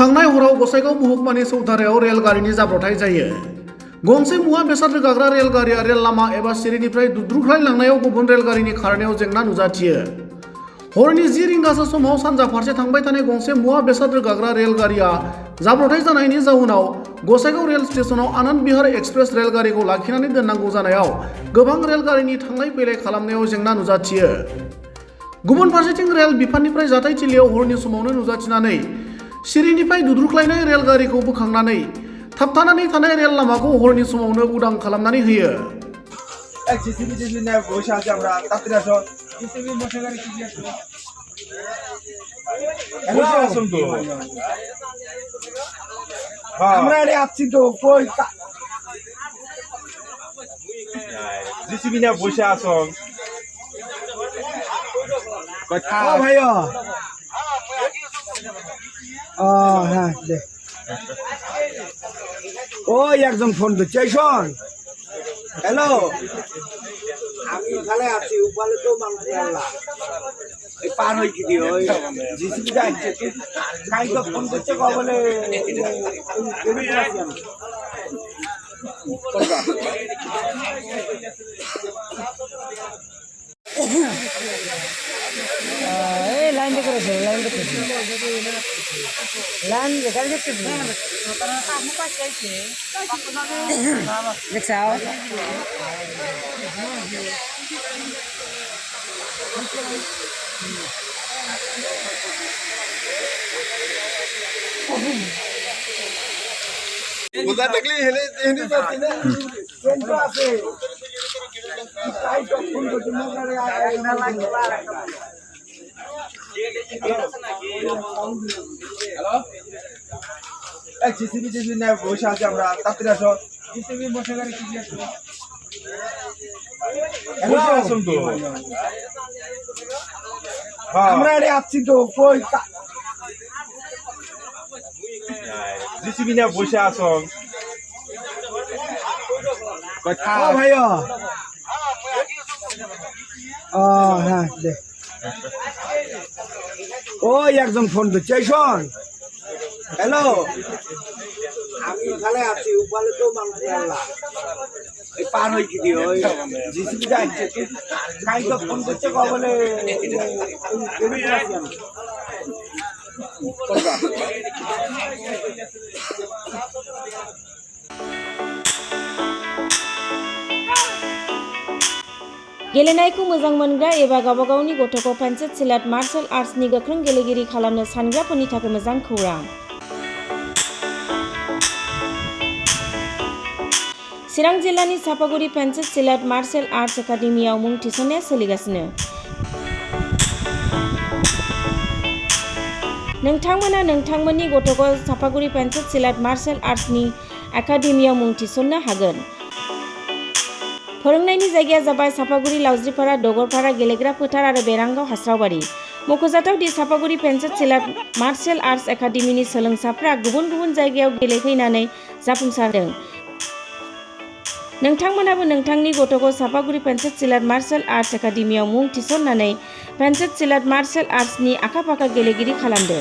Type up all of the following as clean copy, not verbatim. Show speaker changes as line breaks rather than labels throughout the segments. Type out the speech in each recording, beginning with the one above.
थांनाय हराव गसाइगाव महकुमानि सौधारायाव रेलगारिनि जाब्रबथाय जायो। गंसे मुवा बेसाद रोगाग्रा रेलगारिया रेल लामा एबा सिरिनिफ्राय दुद्रुख्लायलांनायाव गुबुन रेलगारिनि खारनायाव जेंना नुजाथियो। हरनि 10 रिंगासो समाव सानजा फारसे थांबाय थानाय गंसे मुवा बेसाद रोगाग्रा रेलगारिया जाब्रबथाय जानायनि जाउनाव गसाइगाव रेल स्टेशनाव आनन्द बिहार एक्सप्रेस रेलगारिखौ लाखिनानै दोननांगौ जानायाव गोबां रेलगारिनि थांलाय फैलाय खालामनायाव जेंना नुजाथियो। गुबुन फारसेथिं रेल बिफाननिफ्राय जाथायथिलियाव हरनि समावनो नुजाथिनानै सिरिनिफ्राय दुद्रुख्लायनाय रेलगारिखौ बोखांनानै थाबथानानै थानाय रेल लामाखौ हरनि समावनो उदां खालामनानै होयो।
হ্যাঁ দে ওই একজন ফোন করছে এই শোন হ্যালো আমি ওখানে আছি উপরে তো মানুষ আল্লাহ এই পার হই কি দিও ওই জিসিবি যাচ্ছে তুই কাই তো ফোন করছে বলে এই লাইন দেখে রয়েছে লাইন দেখে দেখতে দেখছাও
বোঝা দেখলে হেলে হেলে যাচ্ছে না
কেন্দ্র আছে তাই তো ফোন করছে মোবাইলে না লাগে
হ্যালো এই জিসিবি না বসে আছে আমরা তাড়াতাড়ি আসো জিসিবি বসে গাড়ি কি আছে বসে আসুন তো
আমরা আরে আসছি তো কই
জিসিবি না বসে আসো কথা
ও ভাইয়া হ্যাঁ দে ওই একজন ফোন করছে এই শোন হ্যালো আমি ওখানে আছি উপরে তো মানুষ আল্লাহ এই পার হই কি দিও ওই জিসিবি যাচ্ছে তুই কাই তো ফোন করছে বলে
गेलेनायखौ मोजां मोनग्रा एबा गावबा गावनि गथ'खौ पेन्सिल सिलाट मार्शल आर्ट्सनि गोख्रों गेलेगिरि खालामनो सानग्राफोरनि थाखाय मोजां खौरां। चिरां जिल्लानि सापागुरि पेन्सिल सिलाट मार्शल आर्ट्स एकाडेमियाव मुं थिसननाया सोलिगासिनो। नोंथांमोना नोंथांमोननि गथ'खौ सापागुरि पेन्सिल सिलाट मार्शल आर्ट्सनि एकाडेमियाव मुं थिसननो हागोन। फोरोंनायनि जायगाया जाबाय सापागुरि लावज्रिपारा दगरपारा गेलेग्रा फोथार आरो बेरांगाव हास्रावबारि। मख'जाथाव दि सापागुरि पेन्सिल सिलाट मार्शल आर्ट्स एकाडेमिनि सोलोंसाफ्रा गुबुन गुबुन जायगायाव गेलेफैनानै जाफुंसारदों। नोंथांमोनाबो नोंथांनि गथ'खौ सापागुरि पेन्सिल सिलाट मार्शल आर्ट्स एकाडेमियाव मुं थिसननानै पेन्सिल सिलाट मार्शल आर्ट्सनि आखा-फाखा गेलेगिरि खालामदो।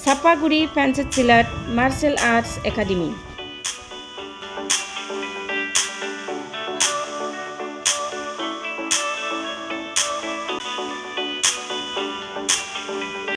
Sapaguri pencil सिलाट martial arts academy.